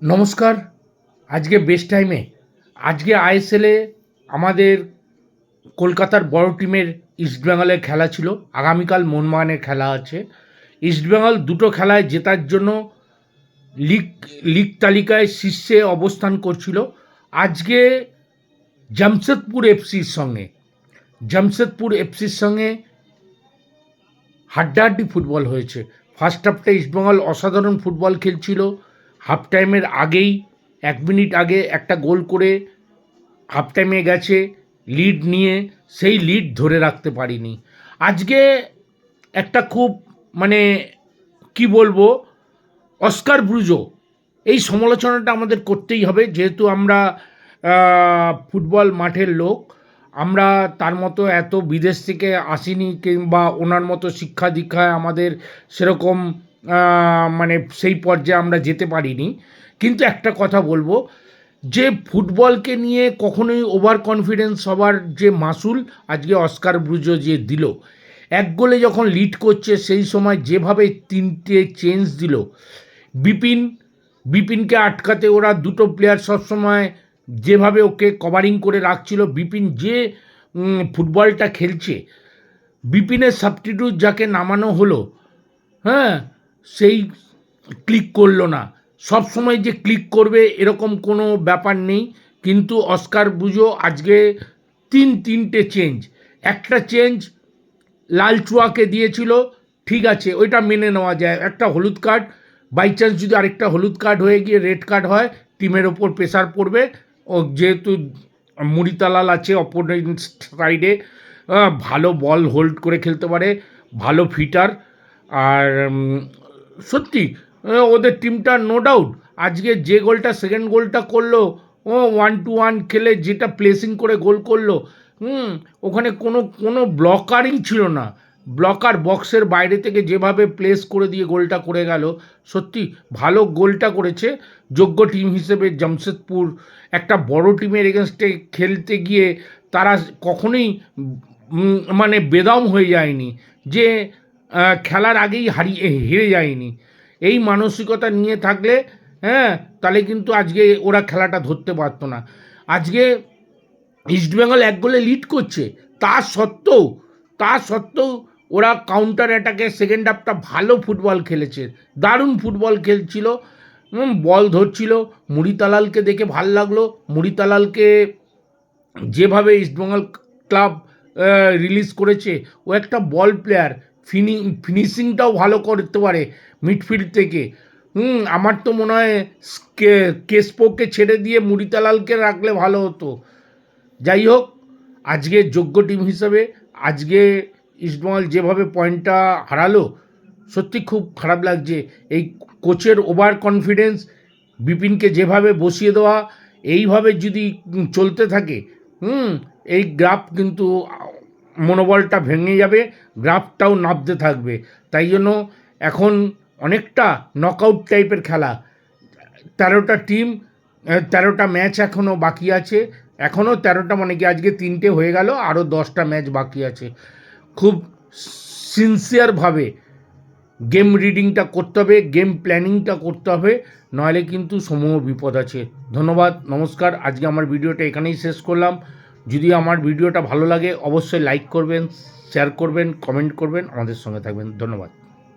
নমস্কার। আজকে বেস্ট টাইমে আজকে আইএসএলে আমাদের কলকাতার বড় টিমের ইস্টবেঙ্গলের খেলা ছিল। আগামীকাল মোহনবাগানের খেলা আছে। ইস্টবেঙ্গল দুটো খেলায় জেতার জন্য লিগ লিগ তালিকায় শীর্ষে অবস্থান করছিল। আজকে জামশেদপুর এফসির সঙ্গে হাড্ডাহাড্ডি ফুটবল হয়েছে। ফার্স্ট হাফটা ইস্টবেঙ্গল অসাধারণ ফুটবল খেলছিল। হাফ টাইমের আগেই 1 মিনিট আগে একটা গোল করে হাফ টাইমে গেছে লিড নিয়ে, সেই লিড ধরে রাখতে পারিনি। আজকে একটা খুব মানে কি বলবো, অস্কার ব্রুজো, এই সমালোচনাটা আমাদের করতেই হবে, যেহেতু আমরা ফুটবল মাঠের লোক। আমরা তার মতো এত বিদেশ থেকে আসিনি, কিংবা ওনার মতো শিক্ষা দীক্ষায় আমাদের সেরকম মানে সেই পর্যায়ে আমরা যেতে পারিনি। কিন্তু একটা কথা বলবো, যে ফুটবলকে নিয়ে কখনোই ওভার কনফিডেন্স হবার যে মাসুল আজকে অস্কার ব্রুজো যে দিল, এক গোলে যখন লিড করছে সেই সময় যেভাবে 3টে চেঞ্জ দিল, বিপিনকে আটকাতে ওরা দুটো প্লেয়ার সবসময় যেভাবে ওকে কভারিং করে রাখছিল, বিপিন যে ফুটবলটা খেলছে, বিপিনের সাবস্টিটিউট যাকে নামানো হলো, হ্যাঁ, সেই ক্লিক করলো না। সব সময় যে ক্লিক করবে এরকম কোনো ব্যাপার নেই। কিন্তু অস্কার ব্রুজো আজকে তিনটে চেঞ্জ, একটা চেঞ্জ লালচুয়াকে দিয়েছিল, ঠিক আছে, ওইটা মেনে নেওয়া যায়। একটা হলুদ কার্ড, বাই চান্স যদি আরেকটা হলুদ কার্ড হয়ে গিয়ে রেড কার্ড হয়, টিমের ওপর প্রেশার পড়বে। ও যেহেতু মুড়িতালাল আছে অপোনেন্ট সাইডে, ভালো বল হোল্ড করে খেলতে পারে, ভালো ফিটার। আর সত্যি ওদের টিমটা নো ডাউট আজকে যে গোলটা সেকেন্ড গোলটা করলো, ও 1-1 খেলে যেটা প্লেসিং করে গোল করলো, ওখানে কোনো ব্লকারই ছিল না। ব্লকার বক্সের বাইরে থেকে যেভাবে প্লেস করে দিয়ে গোলটা করে গেল, সত্যি ভালো গোলটা করেছে। যোগ্য টিম হিসেবে জামশেদপুর একটা বড় টিমের এগেনস্টে খেলতে গিয়ে তারা কখনোই মানে বেদম হয়ে যায়নি, যে খেলার আগেই হেরে যায়নি। এই মানসিকতা নিয়ে থাকলে, হ্যাঁ, তাহলে কিন্তু আজকে ওরা খেলাটা ধরতে পারতো না। আজকে ইস্টবেঙ্গল 1 গোলে লিড করছে, তা সত্ত্বেও ওরা কাউন্টার অ্যাটাকে সেকেন্ড হাফটা ভালো ফুটবল খেলেছে, দারুণ ফুটবল খেলছিল, বল ধরছিল। মুড়িতালালকে দেখে ভাল লাগলো। মুড়িতালালকে যেভাবে ইস্টবেঙ্গল ক্লাব রিলিজ করেছে, ও একটা বল প্লেয়ার, ফিনিশিংটাও ভালো করতে পারে মিডফিল্ড থেকে। আমার তো মনে হয় কেসপোকে ছেড়ে দিয়ে মুড়িতালালকে রাখলে ভালো হতো। যাই হোক, আজকে যোগ্য টিম হিসাবে আজকে ইস্টবেঙ্গল যেভাবে পয়েন্টটা হারালো, সত্যি খুব খারাপ লাগছে। এই কোচের ওভার কনফিডেন্স, বিপিনকে যেভাবে বসিয়ে দেওয়া, এইভাবে যদি চলতে থাকে, এই গ্রাফ কিন্তু মনোবলটা ভেঙে যাবে, গ্রাফটাও নামতে থাকবে। তাই জন্য এখন অনেকটা নকআউট টাইপের খেলা। 13টা টিম, 13টা ম্যাচ এখনও বাকি আছে। এখনও 13টা মানে কি, আজকে 3টে হয়ে গেল, আরও 10টা ম্যাচ বাকি আছে। খুব সিনসিয়ারভাবে গেম রিডিংটা করতে হবে, গেম প্ল্যানিংটা করতে হবে, নইলে কিন্তু সমূহ বিপদ আছে। ধন্যবাদ, নমস্কার। আজকে আমার ভিডিওটা এখানেই শেষ করলাম। যদি আমার ভিডিওটা ভালো লাগে অবশ্যই লাইক করবেন, শেয়ার করবেন, কমেন্ট করবেন, আমাদের সঙ্গে থাকবেন। ধন্যবাদ।